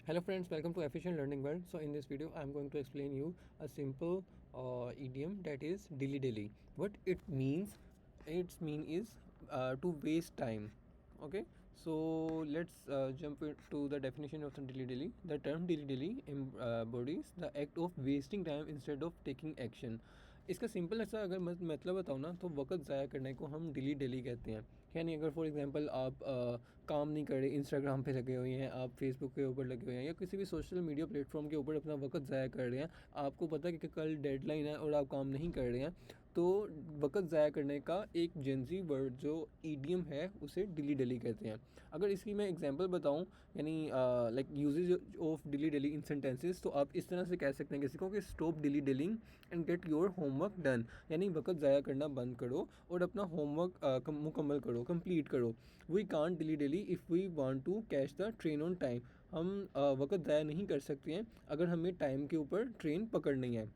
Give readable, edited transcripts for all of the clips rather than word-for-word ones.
Hello friends, welcome to Efficient Learning World. So in this video, I'm going to explain you a simple idiom that is dilly dilly. What it means, its mean is to waste time. Okay, so let's jump into the definition of the dilly dilly. The term dilly dilly embodies the act of wasting time instead of taking action. इसका simple ऐसा अगर मतलब बताऊँ ना तो वक्त ज़ाया करने को हम डिली डेली कहते हैं। यानी अगर फॉर एग्जांपल आप काम नहीं कर रहे, इंस्टाग्राम पे लगे हुए हैं, आप फेसबुक के ऊपर लगे हुए हैं या किसी भी सोशल मीडिया प्लेटफॉर्म के ऊपर अपना वक्त ज़ाया कर रहे हैं, आपको पता है कि कल डेडलाइन है और आप काम नहीं कर रहे हैं, तो वक्त ज़ाया करने का एक जेंजी वर्ड जो ईडियम है उसे डिली डेली कहते हैं। अगर इसकी मैं एग्जांपल बताऊं, यानी like usages of dilly dally in sentences, तो आप इस तरह से कह सकते हैं किसी को कि stop dilly dallying and get your homework done. यानी वक्त ज़ाया करना बंद करो और अपना होमवर्क मुकम्मल करो, कंप्लीट करो। We can't dilly dally if we want to catch the train on time. हम वक्त ज़ाया नहीं कर सकते हैं अगर हमें टाइम के ऊपर ट्रेन पकड़नी है।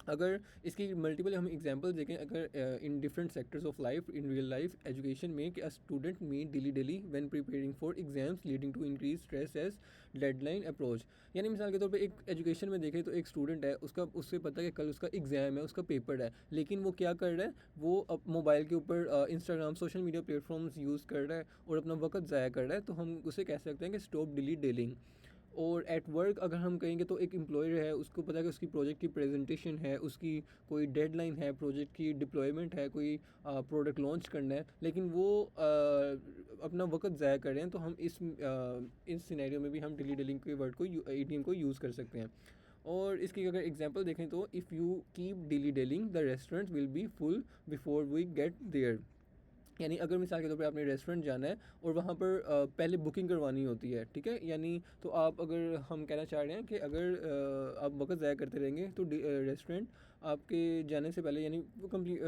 अगर इसकी मल्टीपल हम एग्जांपल देखें, अगर in different sectors of life in real life education में कि a student meet dilly dally when preparing for exams leading to increase stress as deadline approach. यानी मिसाल के तौर पे एक एजुकेशन में देखें तो एक स्टूडेंट है, उसका उससे पता है कि कल उसका एग्ज़ाम है, उसका पेपर है, लेकिन वो क्या कर रहा है, वो अब मोबाइल के ऊपर Instagram social media platforms use कर रहा है और अपना वक्त ज़ाया कर रहा है। तो हम उसे कह सकते हैं कि स्टॉप डिली डेलिंग। और एट वर्क अगर हम कहेंगे तो एक एम्प्लॉयर है, उसको पता है कि उसकी प्रोजेक्ट की प्रेजेंटेशन है, उसकी कोई डेडलाइन है, प्रोजेक्ट की डिप्लॉयमेंट है, कोई प्रोडक्ट लॉन्च करना है, लेकिन वो अपना वक्त ज़ाया कर रहे हैं, तो हम इस सिनेरियो में भी हम डिली डेलिंग के वर्ड को ईडीएम को यूज़ कर सकते हैं। और इसकी अगर एग्जांपल देखें तो if you keep dilly dallying the restaurant will be full before we get there. यानी अगर मिसाल के तौर पे आपने रेस्टोरेंट जाना है और वहाँ पर पहले बुकिंग करवानी होती है, ठीक है, यानी तो आप, अगर हम कहना चाह रहे हैं कि अगर आप वक्त ज़ाया करते रहेंगे तो रेस्टोरेंट आपके जाने से पहले यानी वो कम्प्लीट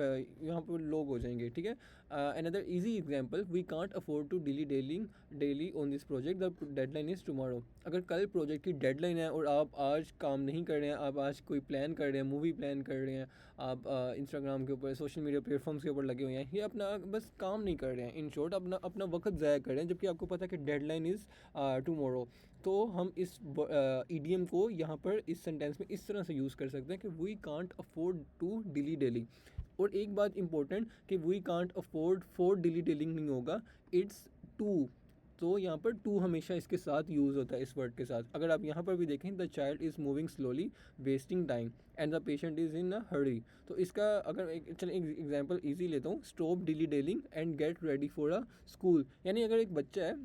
यहाँ पर लोग हो जाएंगे, ठीक है। Another easy example, we can't afford to dilly dallying dally on this project, the deadline is tomorrow. अगर कल प्रोजेक्ट की डेडलाइन है और आप आज काम नहीं कर रहे हैं, आप आज कोई प्लान कर रहे हैं, मूवी प्लान कर रहे हैं, आप इंस्टाग्राम के ऊपर सोशल मीडिया प्लेटफॉर्म्स के ऊपर लगे हुए हैं, ये अपना बस काम नहीं कर रहे हैं, इन शॉर्ट अपना अपना वक्त ज़ाया कर रहे हैं, जबकि आपको पता है कि डेडलाइन इज़ टुमारो। तो हम इस ईडीएम को यहाँ पर इस सेंटेंस में इस तरह से यूज़ कर सकते हैं कि we can't afford to dilly dally. और एक बात इंपॉर्टेंट कि we can't afford for dilly dallying नहीं होगा, इट्स टू। तो यहाँ पर टू हमेशा इसके साथ यूज़ होता है, इस वर्ड के साथ। अगर आप यहाँ पर भी देखें, the child is moving slowly wasting time and the patient is in a hurry. तो इसका अगर चलिए एक एग्जांपल इजी लेता हूँ, stop dilly dallying and get ready for a school. यानी अगर एक बच्चा है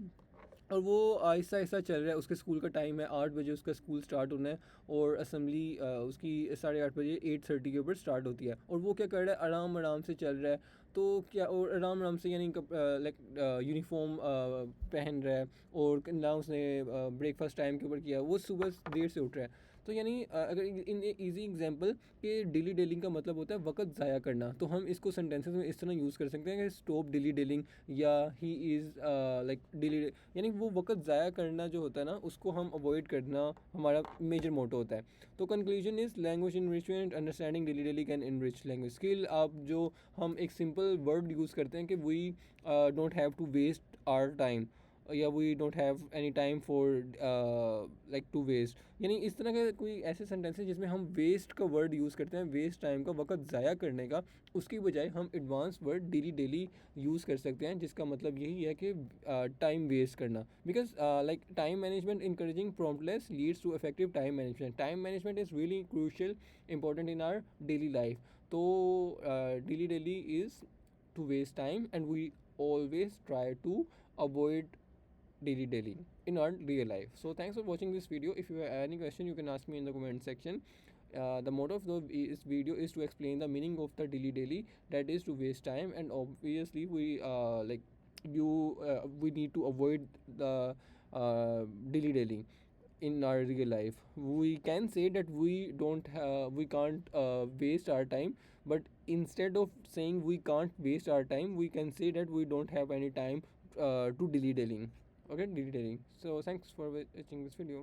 और वो आहिस्ता आहिस्ता चल रहा है, उसके स्कूल का टाइम है 8 बजे, उसका स्कूल स्टार्ट होना है और असम्बली उसकी 8:30 बजे 8:30 के ऊपर स्टार्ट होती है, और वो क्या कर रहा है, आराम आराम से चल रहा है। तो क्या, और आराम आराम से यानी लाइक यूनिफॉर्म पहन रहा है और ना उसने ब्रेकफास्ट टाइम के ऊपर किया, वो सुबह देर से उठ रहा है। तो यानी अगर इन इजी एग्जांपल कि डिली डेलिंग का मतलब होता है वक्त ज़ाया करना, तो हम इसको सेंटेंसेस में इस तरह यूज़ कर सकते हैं कि स्टॉप डिली डेलिंग, या ही इज़ लाइक डिली, यानी वो वक्त ज़ाया करना जो होता है ना, उसको हम अवॉइड करना हमारा मेजर मोटो होता है। तो conclusion is language enrichment understanding dilly dally can enrich language skill. आप जो हम एक सिंपल वर्ड यूज़ करते हैं कि we don't have to waste our time, या we don't have any time for like to waste, यानी इस तरह के कोई ऐसे सेंटेंस है जिसमें हम वेस्ट का वर्ड यूज़ करते हैं, वेस्ट टाइम का, वक्त ज़ाया करने का, उसकी बजाय हम advance word dilly dally use कर सकते हैं, जिसका मतलब यही है कि टाइम वेस्ट करना। Because like time management encouraging promptness leads to effective time management. Time management is really crucial important in our daily life. तो dilly dally is to waste time, and we always try to avoid daily in our real life. So thanks for watching this video. If you have any question, you can ask me in the comment section. The motto of this video is to explain the meaning of the daily, that is to waste time, and obviously we we need to avoid the daily in our real life. We can say that we can't waste our time, but instead of saying we can't waste our time, we can say that we don't have any time to delete. Okay, deleting. So thanks for watching this video.